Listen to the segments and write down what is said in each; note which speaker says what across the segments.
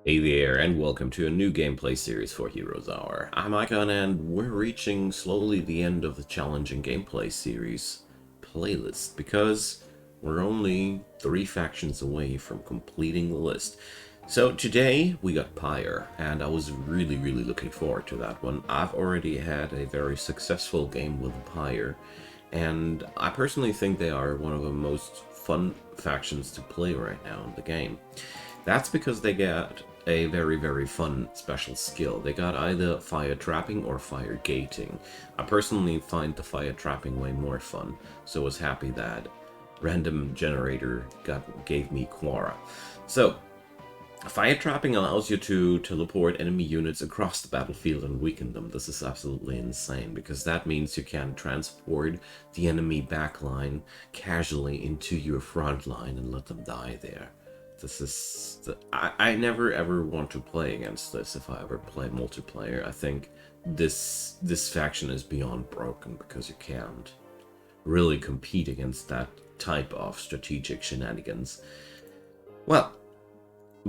Speaker 1: Hey there, and welcome to a new gameplay series for Heroes Hour. I'm Icon, and we're reaching slowly the end of the challenging gameplay series playlist because we're only 3 factions away from completing the list. So today we got Pyre, and I was really looking forward to that one. I've already had a very successful game with Pyre, and I personally think they are one of the most fun factions to play right now in the game. That's because they get a very fun special skill. They got either fire trapping or fire gating. I personally find the fire trapping way more fun, so I was happy that random generator gave me Quara. So, fire trapping allows you to teleport enemy units across the battlefield and weaken them. This is absolutely insane, because that means you can transport the enemy backline casually into your front line and let them die there. This is I never ever want to play against this if I ever play multiplayer. I think this faction is beyond broken because you can't really compete against that type of strategic shenanigans. Well,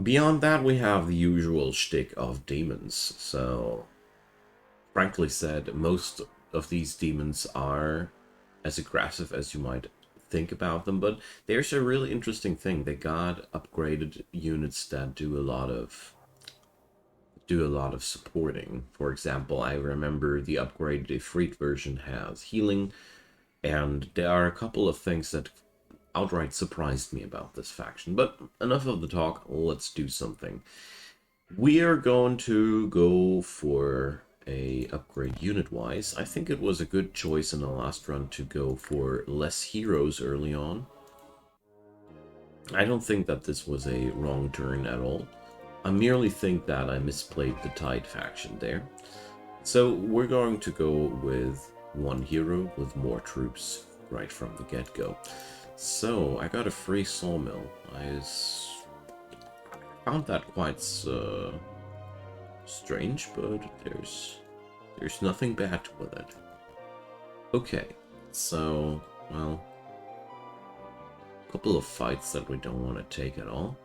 Speaker 1: beyond that, we have the usual shtick of demons. So, frankly said, most of these demons are as aggressive as you might think about them, but there's a really interesting thing. They got upgraded units that do a lot of supporting. For example, I remember the upgraded Ifrit version has healing, and there are a couple of things that outright surprised me about this faction. But enough of the talk, let's do something. We are going to go for a upgrade unit-wise. I think it was a good choice in the last run to go for less heroes early on. I don't think that this was a wrong turn at all. I merely think that I misplayed the Tide faction there. So we're going to go with one hero with more troops right from the get-go. So I got a free sawmill. I found that quite strange, but there's nothing bad with it. Okay, so, well, a couple of fights that we don't want to take at all.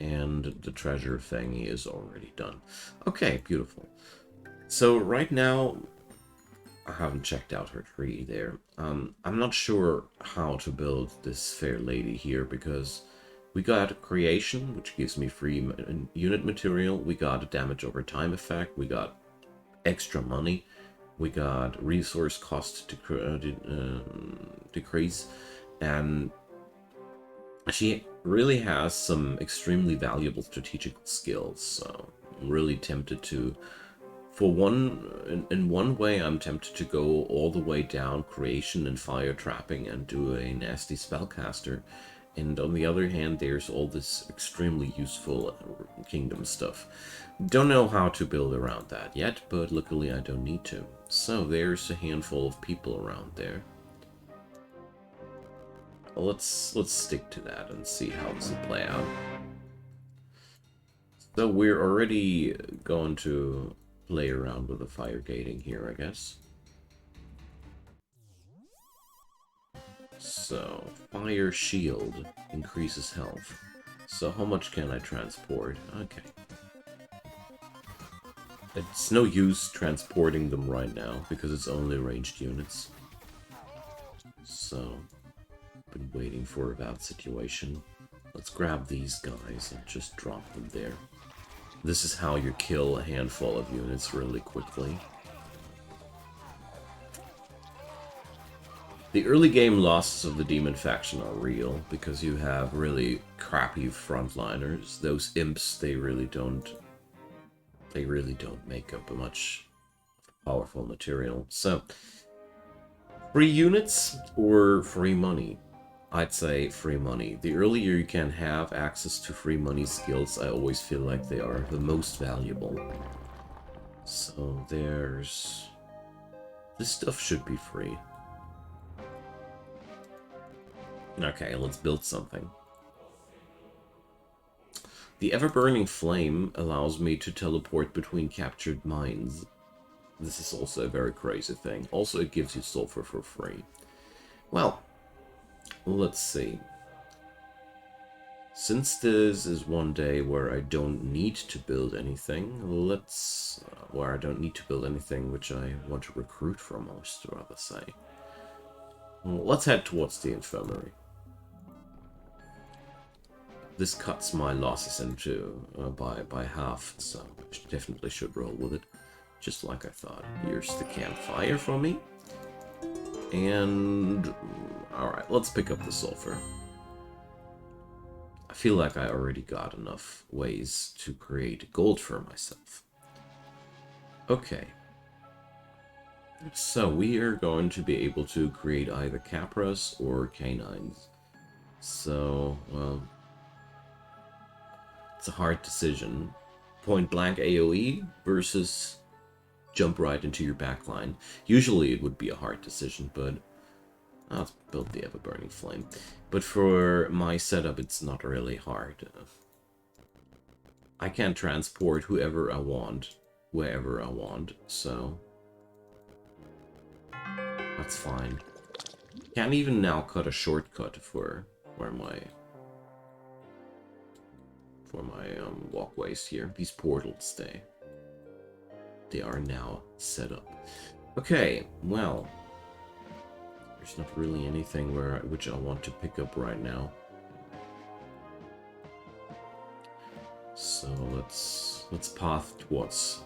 Speaker 1: And the treasure thingy is already done. Okay, beautiful. So right now, I haven't checked out her tree there. I'm not sure how to build this fair lady here, because we got creation, which gives me free unit material. We got a damage over time effect. We got extra money. We got resource cost decrease. And she really has some extremely valuable strategic skills. So I'm really tempted to, in one way, I'm tempted to go all the way down creation and fire trapping and do a nasty spellcaster. And on the other hand, there's all this extremely useful kingdom stuff. Don't know how to build around that yet, but luckily I don't need to. So there's a handful of people around there. Let's stick to that and see how this will play out. So we're already going to play around with the fire gating here, I guess. So, fire shield increases health. So how much can I transport? Okay. It's no use transporting them right now, because it's only ranged units. So, been waiting for that situation. Let's grab these guys and just drop them there. This is how you kill a handful of units really quickly. The early game losses of the demon faction are real, because you have really crappy frontliners. Those imps, they really don't make up much powerful material. So, free units or free money? I'd say free money. The earlier you can have access to free money skills, I always feel like they are the most valuable. So there's... this stuff should be free. Okay, let's build something. The ever-burning flame allows me to teleport between captured mines. This is also a very crazy thing. Also, it gives you sulfur for free. Well, let's see. Since this is one day where I don't need to build anything, where I don't need to build anything which I want to recruit from, I should rather say. Well, let's head towards the infirmary. This cuts my losses into by half, so I definitely should roll with it, just like I thought. Here's the campfire for me. And alright, let's pick up the sulfur. I feel like I already got enough ways to create gold for myself. Okay. So we are going to be able to create either capras or canines. So, well, it's a hard decision. Point blank AoE versus jump right into your backline. Usually it would be a hard decision, but let's build the ever-burning flame. But for my setup, it's not really hard. I can transport whoever I want, wherever I want, so that's fine. Can even now cut a shortcut for my walkways here. These portals, they are now set up. Okay, well, there's not really anything which I want to pick up right now. So let's path towards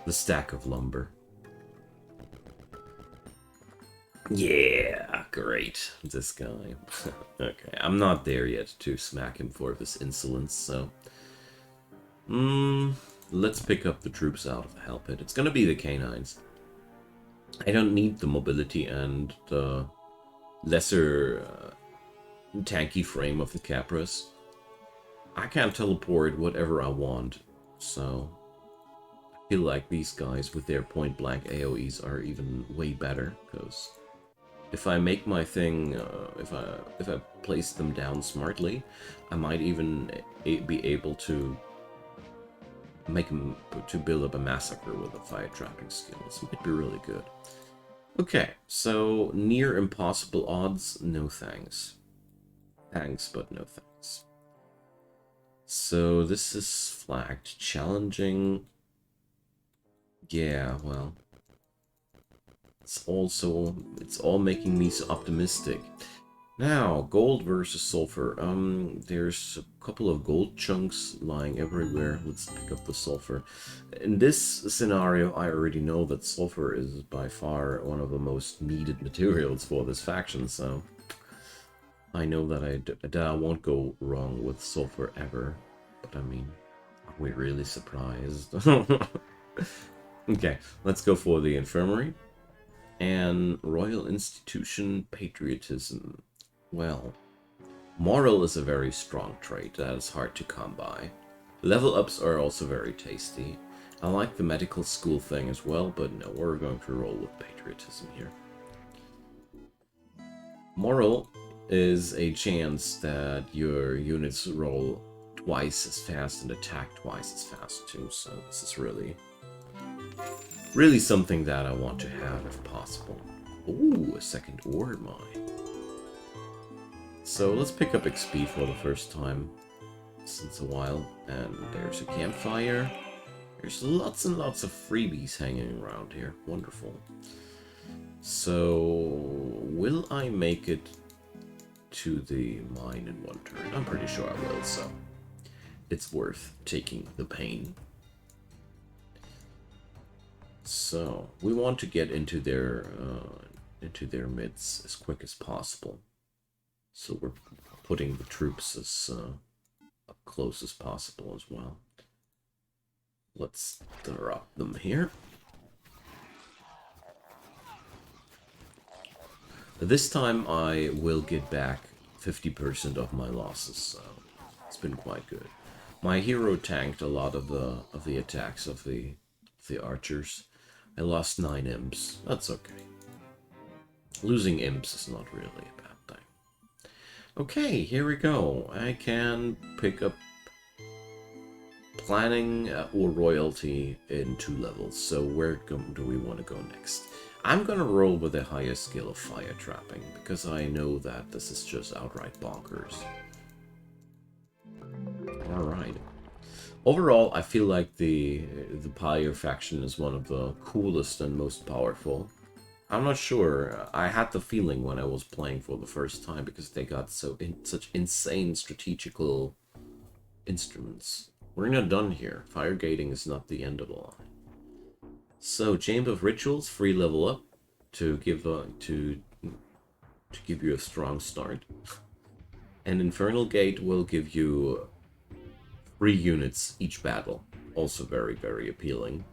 Speaker 1: the stack of lumber. Yeah, great. This guy. Okay, I'm not there yet to smack him for this insolence, so let's pick up the troops out of the hell pit. It's gonna be the canines. I don't need the mobility and the lesser tanky frame of the capras. I can teleport whatever I want, so I feel like these guys with their point blank AoEs are even way better, because if I make my thing, if I place them down smartly, I might even be able to build up a massacre with a fire trapping skill. This might be really good. Okay, so near impossible odds, no thanks. Thanks, but no thanks. So this is flagged challenging. Yeah, well, it's all making me so optimistic. Now, gold versus sulfur. There's a couple of gold chunks lying everywhere. Let's pick up the sulfur. In this scenario, I already know that sulfur is by far one of the most needed materials for this faction, so I know that I won't go wrong with sulfur ever. But I mean, are we really surprised? Okay, let's go for the infirmary. And Royal Institution Patriotism. Well, moral is a very strong trait that is hard to come by. Level ups are also very tasty. I like the medical school thing as well, but no, we're going to roll with patriotism here. Moral is a chance that your units roll twice as fast and attack twice as fast too, so this is really something that I want to have if possible. Ooh, a second ore mine. So let's pick up XP for the first time since a while. And there's a campfire. There's lots and lots of freebies hanging around here. Wonderful. So, will I make it to the mine in one turn? I'm pretty sure I will, so it's worth taking the pain. So, we want to get into their midst as quick as possible. So we're putting the troops as up close as possible as well. Let's drop them here. This time I will get back 50% of my losses, so it's been quite good. My hero tanked a lot of the attacks of the archers. I lost 9 imps. That's okay. Losing imps is not really a bad thing. Okay, here we go. I can pick up planning or royalty in 2 levels. So where do we want to go next? I'm gonna roll with the highest skill of fire trapping because I know that this is just outright bonkers. Alright. Overall, I feel like the Pyre faction is one of the coolest and most powerful. I'm not sure. I had the feeling when I was playing for the first time because they got such insane strategical instruments. We're not done here. Fire gating is not the end of the line. So, Chamber of Rituals, free level up to give you a strong start. And Infernal Gate will give you 3 units each battle. Also very, very appealing.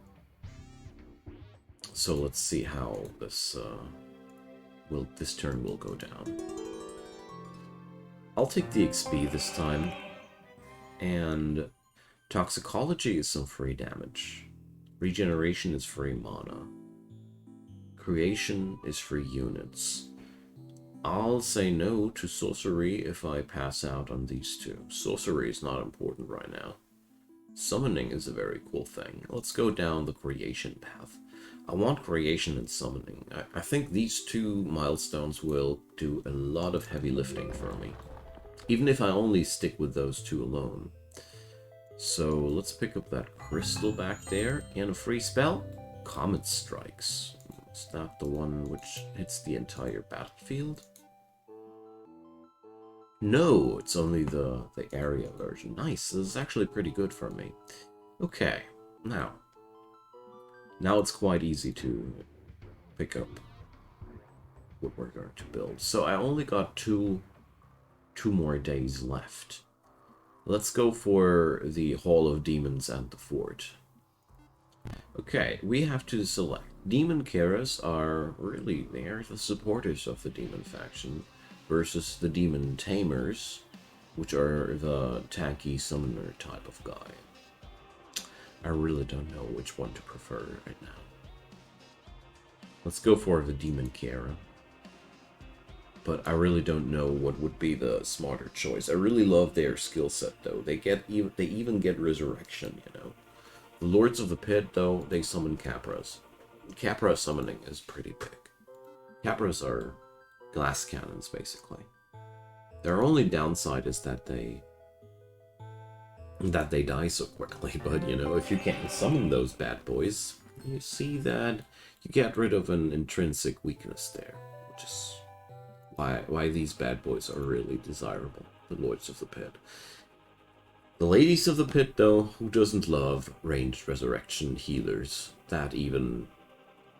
Speaker 1: So let's see how this turn will go down. I'll take the XP this time. And Toxicology is some free damage. Regeneration is free mana. Creation is free units. I'll say no to Sorcery if I pass out on these two. Sorcery is not important right now. Summoning is a very cool thing. Let's go down the Creation path. I want Creation and Summoning. I think these two milestones will do a lot of heavy lifting for me. Even if I only stick with those two alone. So let's pick up that crystal back there. And a free spell? Comet Strikes. Is that the one which hits the entire battlefield? No, it's only the area version. Nice, this is actually pretty good for me. Okay, now it's quite easy to pick up what we're going to build. So I only got two more days left. Let's go for the Hall of Demons and the Fort. Okay, we have to select. Demon Keras are really, they are the supporters of the Demon faction, versus the Demon Tamers, which are the tanky summoner type of guy. I really don't know which one to prefer right now. Let's go for the Demon Kera. But I really don't know what would be the smarter choice. I really love their skill set though. They even get resurrection, you know. The Lords of the Pit though, they summon Capras. Capra summoning is pretty big. Capras are glass cannons basically. Their only downside is that they die so quickly, but you know, if you can't summon those bad boys, you see that you get rid of an intrinsic weakness there, which is why these bad boys are really desirable, the Lords of the Pit. The Ladies of the Pit, though, who doesn't love ranged resurrection healers that even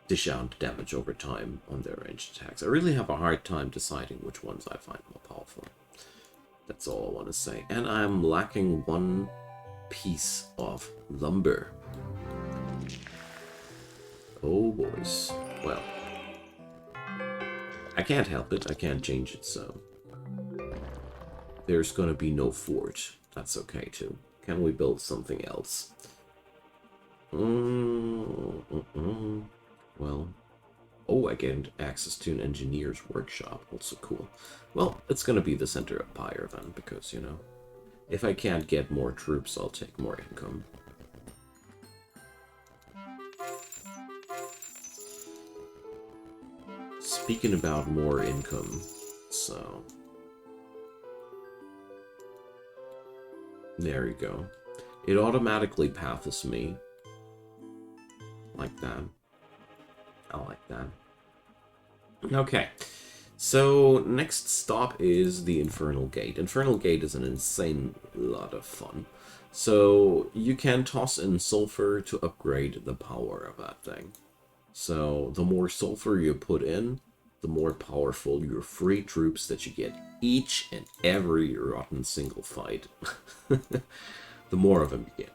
Speaker 1: dish out damage over time on their ranged attacks? I really have a hard time deciding which ones I find more powerful. That's all I want to say. And I'm lacking one piece of lumber. Oh, boys. Well, I can't help it. I can't change it, so there's gonna be no fort. That's okay, too. Can we build something else? Well, oh, I get access to an engineer's workshop. Also cool. Well, it's gonna be the center of Pyre then, because, you know, if I can't get more troops, I'll take more income. Speaking about more income, so there you go. It automatically paths me like that. I like that. Okay, so next stop is the Infernal Gate. Infernal Gate is an insane lot of fun. So you can toss in sulfur to upgrade the power of that thing. So the more sulfur you put in, the more powerful your free troops that you get each and every rotten single fight. The more of them you get.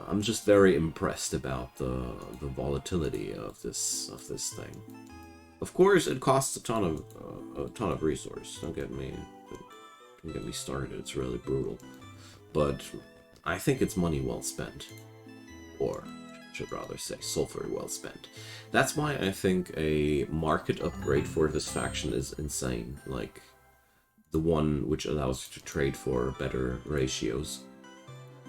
Speaker 1: I'm just very impressed about the volatility of this thing. Of course, it costs a ton of resource. Don't get me started. It's really brutal, but I think it's money well spent, or should rather say sulfur well spent. That's why I think a market upgrade for this faction is insane. Like the one which allows you to trade for better ratios.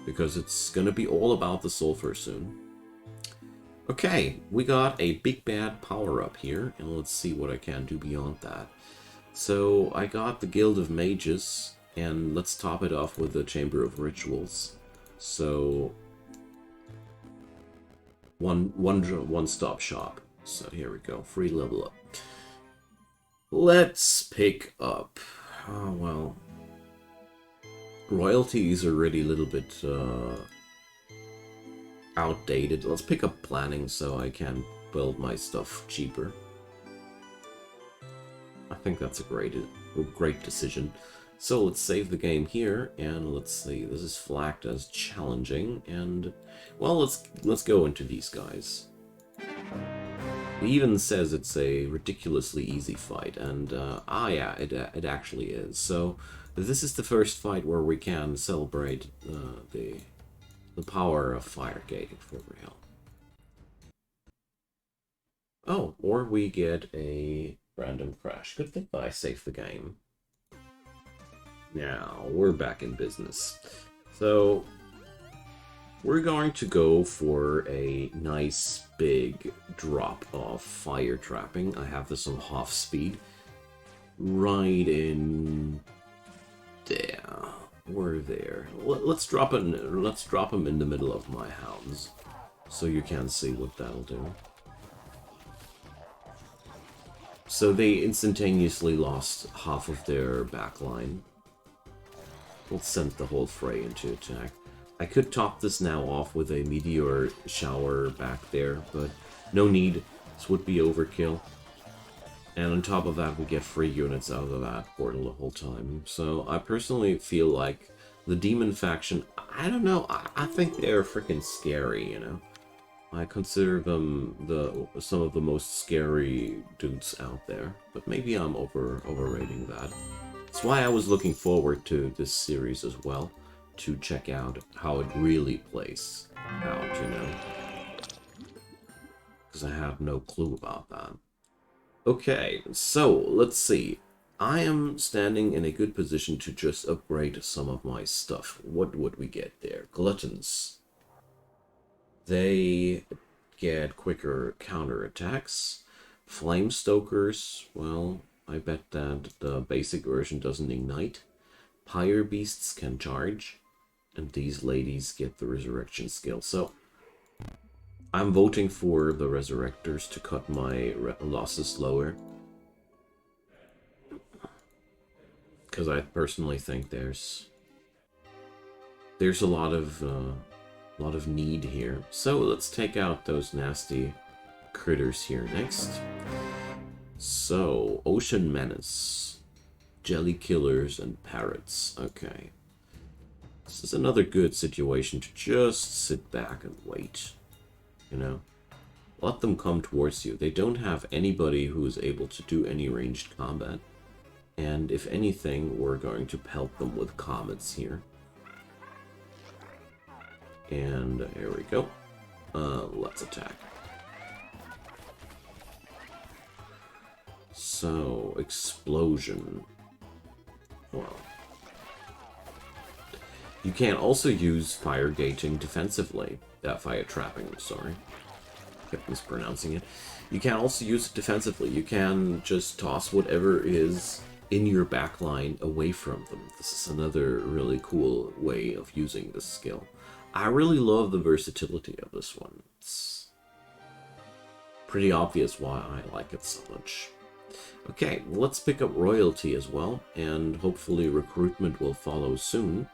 Speaker 1: Because it's gonna be all about the sulfur soon. Okay, we got a big bad power up here, and let's see what I can do beyond that. So I got the Guild of Mages, And let's top it off with the Chamber of Rituals. So one-stop shop. So here we go, free level up. Let's pick up. Oh well, royalties are already a little bit outdated. Let's pick up planning so I can build my stuff cheaper. I think that's a great decision. So let's save the game here, and let's see. This is flagged as challenging, and well, let's go into these guys. It even says it's a ridiculously easy fight, and yeah, it actually is. So this is the first fight where we can celebrate the power of fire gating for real. Oh, or we get a random crash. Good thing I saved the game. Now, we're back in business. So, we're going to go for a nice big drop of fire trapping. I have this on half speed. Right in there. We're there. Let's drop him in the middle of my hounds, so you can see what that'll do. So they instantaneously lost half of their backline. We'll send the whole fray into attack. I could top this now off with a meteor shower back there, but no need. This would be overkill. And on top of that, we get free units out of that portal the whole time. So I personally feel like the demon faction, I don't know, I think they're freaking scary, you know? I consider them some of the most scary dudes out there, but maybe I'm overrating that. That's why I was looking forward to this series as well, to check out how it really plays out, you know? Because I have no clue about that. Okay, so let's see. I am standing in a good position to just upgrade some of my stuff. What would we get there? Gluttons. They get quicker counterattacks. Flame Stokers, well, I bet that the basic version doesn't ignite. Pyre Beasts can charge. And these ladies get the Resurrection skill. So, I'm voting for the Resurrectors to cut my losses lower. Because I personally think there's a lot of need here. So let's take out those nasty critters here next. So, Ocean Menace, Jelly Killers, and Parrots. Okay. This is another good situation to just sit back and wait. You know? Let them come towards you. They don't have anybody who is able to do any ranged combat. And if anything, we're going to pelt them with comets here. And here we go. Let's attack. So, explosion. Well, you can also use fire gating defensively. Fire trapping, I'm sorry. Kept mispronouncing it. You can also use it defensively. You can just toss whatever is in your backline away from them. This is another really cool way of using this skill. I really love the versatility of this one. It's pretty obvious why I like it so much. Okay, let's pick up royalty as well, and hopefully recruitment will follow soon.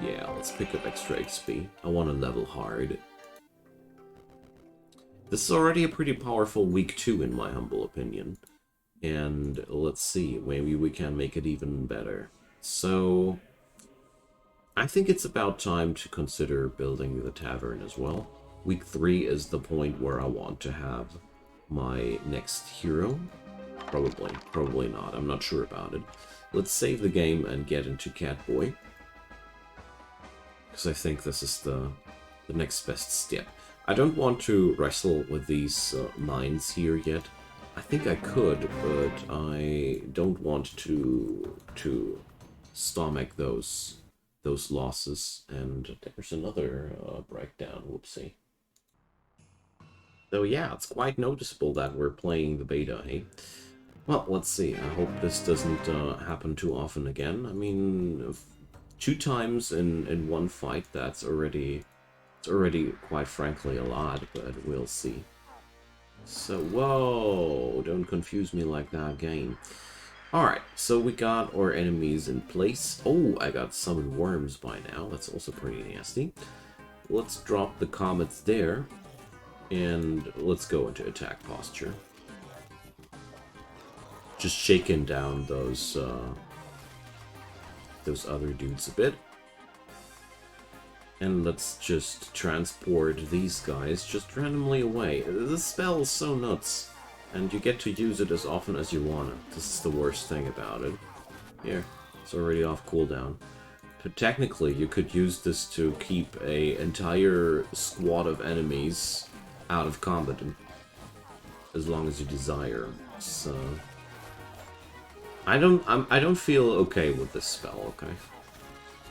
Speaker 1: Yeah, let's pick up extra XP. I want to level hard. This is already a pretty powerful week 2 in my humble opinion. And let's see, maybe we can make it even better. So, I think it's about time to consider building the tavern as well. Week 3 is the point where I want to have my next hero. Probably not, I'm not sure about it. Let's save the game and get into Catboy. Because I think this is the next best step. I don't want to wrestle with these mines here yet. I think I could, but I don't want to stomach those losses. And there's another breakdown. Whoopsie. So yeah, it's quite noticeable that we're playing the beta, eh? Well, let's see. I hope this doesn't happen too often again. I mean, 2 times in one fight, it's already quite frankly a lot, but we'll see. So, whoa, don't confuse me like that, game. Alright, so we got our enemies in place. Oh, I got summoned worms by now. That's also pretty nasty. Let's drop the comets there, and let's go into attack posture. Just shaking down those other dudes a bit. And let's just transport these guys just randomly away. This spell is so nuts. And you get to use it as often as you want it. This is the worst thing about it. Here, it's already off cooldown. But technically, you could use this to keep an entire squad of enemies out of combat, as long as you desire. So I don't feel okay with this spell. Okay,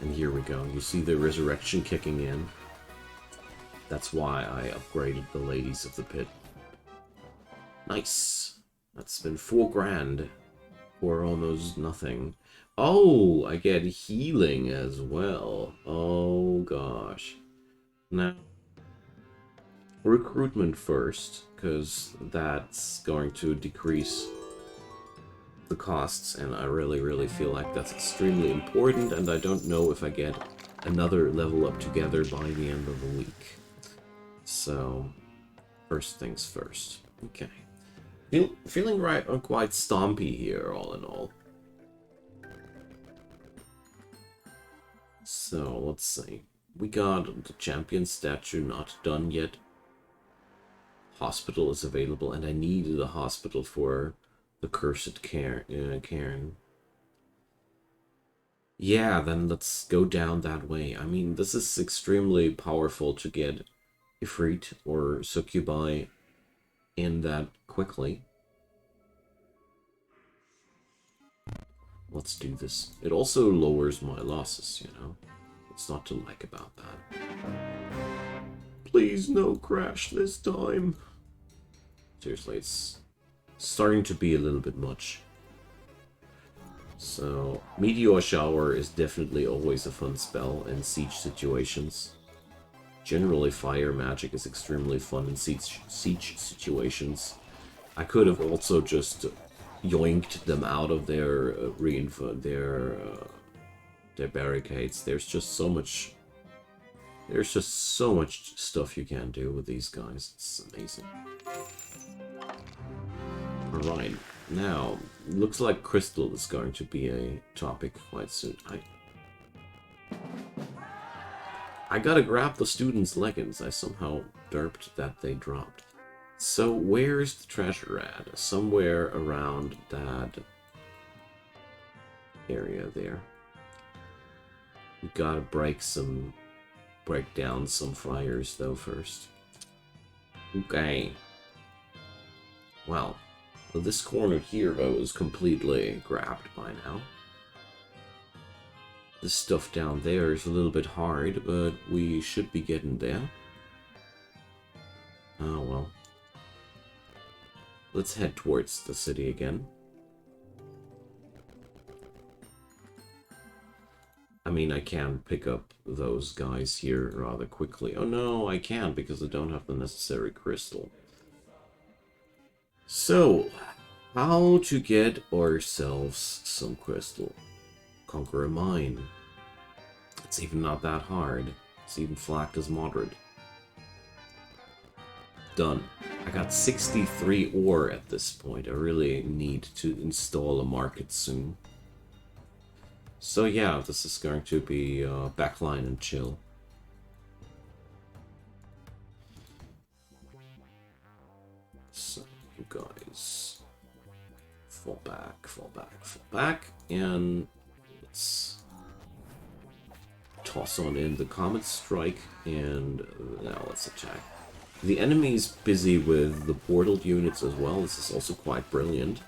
Speaker 1: and here we go. You see the resurrection kicking in. That's why I upgraded the Ladies of the Pit. Nice. That's been 4 grand for almost nothing. Oh, I get healing as well. Oh gosh. Now, recruitment first, because that's going to decrease the costs, and I really feel like that's extremely important, and I don't know if I get another level up together by the end of the week. So, first things first. Okay. Feeling right quite stompy here, all in all. So, let's see. We got the champion statue not done yet. Hospital is available, and I needed a hospital for the cursed Cairn. Yeah, then let's go down that way. I mean, this is extremely powerful to get Ifrit or Succubi in that quickly. Let's do this. It also lowers my losses, you know? What's not to like about that? Please no crash this time. Seriously, it's starting to be a little bit much. So, Meteor Shower is definitely always a fun spell in siege situations. Generally, fire magic is extremely fun in siege situations. I could have also just yoinked them out of their their barricades. There's just so much stuff you can do with these guys. It's amazing. All right, now looks like crystal is going to be a topic quite soon. I gotta grab the students' leggings. I somehow derped that they dropped. So where's the treasure at? Somewhere around that area there. We gotta break down some fires though first. Okay. Well, this corner here though is completely grabbed by now. This stuff down there is a little bit hard, but we should be getting there. Oh well. Let's head towards the city again. I mean, I can pick up those guys here rather quickly. Oh no, I can't because I don't have the necessary crystal. So, how to get ourselves some crystal? Conquer a mine. It's even not that hard. It's even flagged as moderate. Done. I got 63 ore at this point. I really need to install a market soon. So yeah, this is going to be backline and chill. So you guys fall back, and let's toss on in the Comet Strike, and now let's attack. The enemy's busy with the portal units as well. This is also quite brilliant.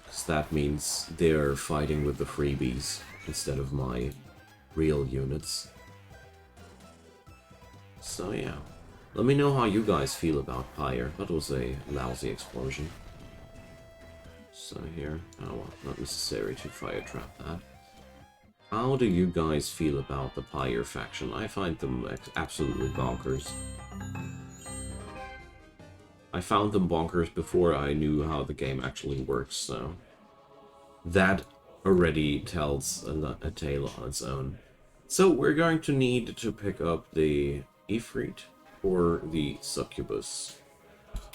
Speaker 1: Because that means they're fighting with the freebies instead of my real units. So yeah. Let me know how you guys feel about Pyre. That was a lousy explosion. So here, oh well, not necessary to fire trap that. How do you guys feel about the Pyre faction? I find them absolutely bonkers. I found them bonkers before I knew how the game actually works, so that already tells a tale on its own. So we're going to need to pick up the Ifrit or the Succubus.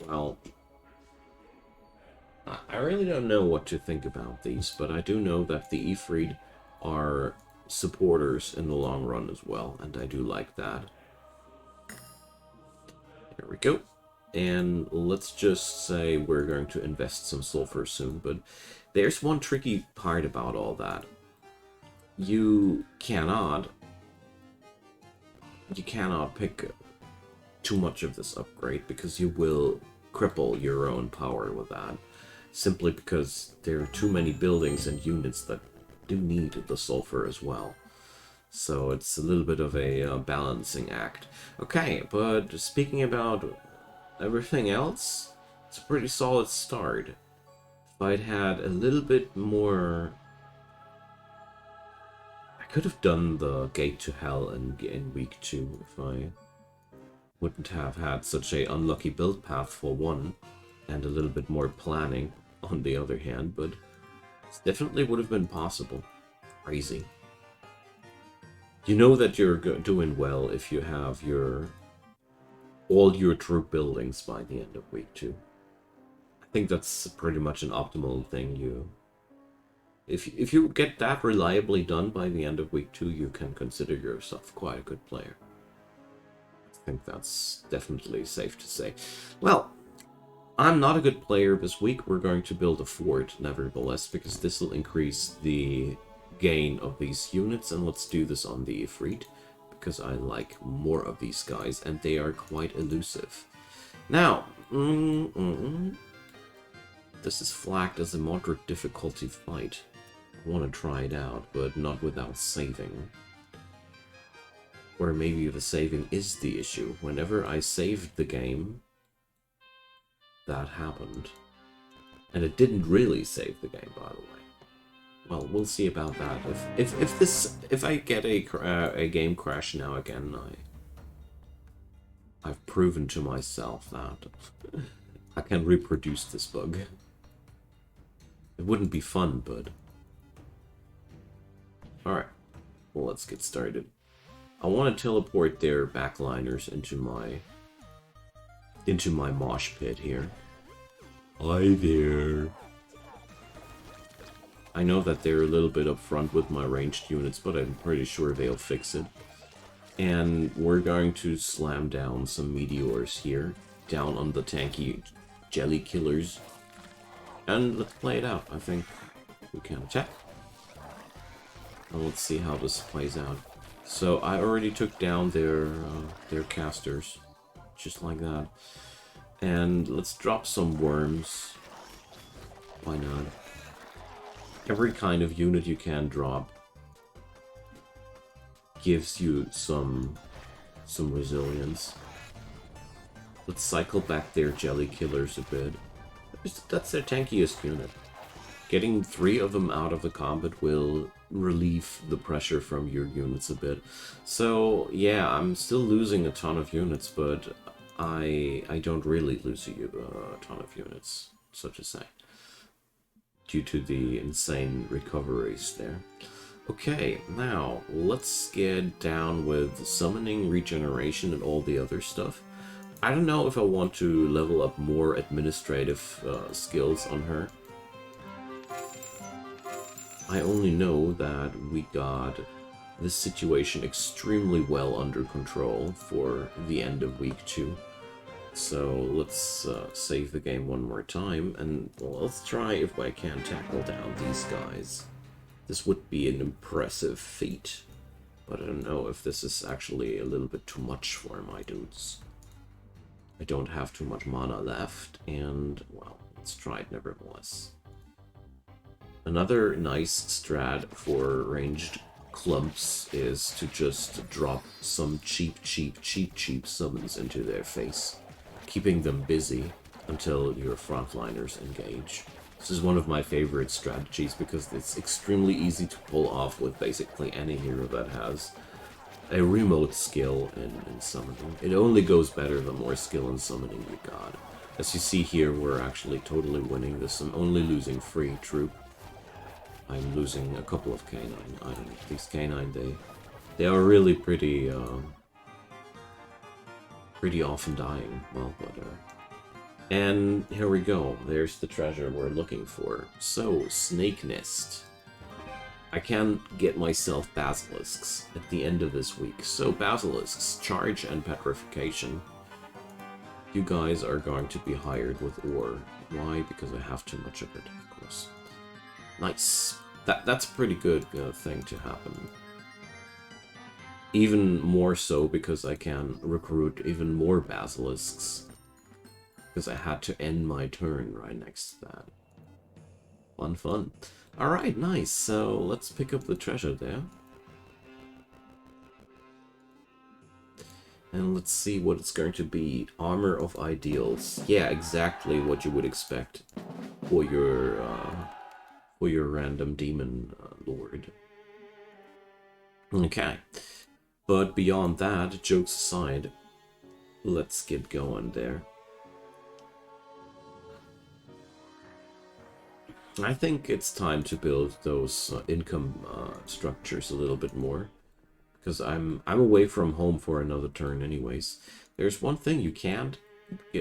Speaker 1: Well, I really don't know what to think about these, but I do know that the Ifrit are supporters in the long run as well, and I do like that. There we go. And let's just say we're going to invest some sulfur soon, but there's one tricky part about all that. You cannot pick too much of this upgrade because you will cripple your own power with that. Simply because there are too many buildings and units that do need the sulfur as well. So it's a little bit of a balancing act. Okay, but speaking about everything else, it's a pretty solid start. If I'd had a little bit more... I could have done the Gate to Hell in week 2 if I wouldn't have had such a unlucky build path for one, and a little bit more planning on the other hand, but it definitely would have been possible. Crazy. You know that you're doing well if you have all your troop buildings by the end of week 2. I think that's pretty much an optimal thing. If you get that reliably done by the end of week 2, you can consider yourself quite a good player. I think that's definitely safe to say. Well, I'm not a good player this week. We're going to build a fort, nevertheless, because this will increase the gain of these units, and let's do this on the Ifrit, because I like more of these guys, and they are quite elusive. Now, this is flagged as a moderate difficulty fight. I want to try it out, but not without saving. Or maybe the saving is the issue. Whenever I saved the game, that happened. And it didn't really save the game, by the way. Well, we'll see about that. If I get a game crash now again, I've proven to myself that I can reproduce this bug. It wouldn't be fun, but alright. Well, let's get started. I want to teleport their backliners into my mosh pit here. Hi there. I know that they're a little bit up front with my ranged units, but I'm pretty sure they'll fix it. And we're going to slam down some meteors here, down on the tanky jelly killers. And let's play it out. I think we can check. And let's see how this plays out. So I already took down their casters, just like that. And let's drop some worms. Why not? Every kind of unit you can drop gives you some resilience. Let's cycle back their jelly killers a bit. That's their tankiest unit. Getting 3 of them out of the combat will relieve the pressure from your units a bit. So yeah, I'm still losing a ton of units, but I don't really lose a ton of units, so to say, due to the insane recoveries there. Okay, now let's get down with summoning, regeneration, and all the other stuff. I don't know if I want to level up more administrative skills on her. I only know that we got this situation extremely well under control for the end of week 2. So let's save the game one more time, and well, let's try if I can tackle down these guys. This would be an impressive feat, but I don't know if this is actually a little bit too much for my dudes. I don't have too much mana left, and well, let's try it nevertheless. Another nice strat for ranged clumps is to just drop some cheap summons into their face, keeping them busy until your frontliners engage. This is one of my favorite strategies because it's extremely easy to pull off with basically any hero that has a remote skill in summoning. It only goes better the more skill in summoning you got. As you see here, we're actually totally winning this. I'm only losing 3 troop. I'm losing a couple of canine. I don't know, these canine, they are really pretty often dying. Well, but and here we go. There's the treasure we're looking for. So, Snake Nest. I can get myself basilisks at the end of this week. So, basilisks, charge and petrification. You guys are going to be hired with ore. Why? Because I have too much of it, of course. Nice. That's a pretty good thing to happen. Even more so because I can recruit even more basilisks. Because I had to end my turn right next to that. Fun. Alright, nice. So let's pick up the treasure there. And let's see what it's going to be. Armor of Ideals. Yeah, exactly what you would expect for your random demon lord. Okay. But beyond that, jokes aside, let's get going there. I think it's time to build those income structures a little bit more, because I'm away from home for another turn anyways. There's one thing: you can't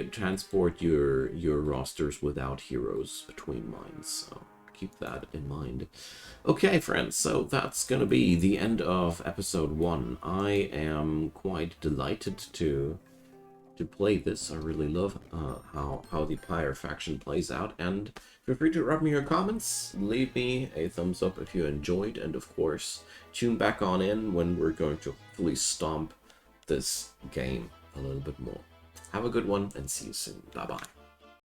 Speaker 1: transport your rosters without heroes between mines, so keep that in mind. Okay, friends, so that's gonna be the end of episode 1. I am quite delighted to play this. I really love how the Pyre faction plays out, and feel free to drop me your comments, leave me a thumbs up if you enjoyed, and of course, tune back on in when we're going to hopefully stomp this game a little bit more. Have a good one, and see you soon. Bye-bye.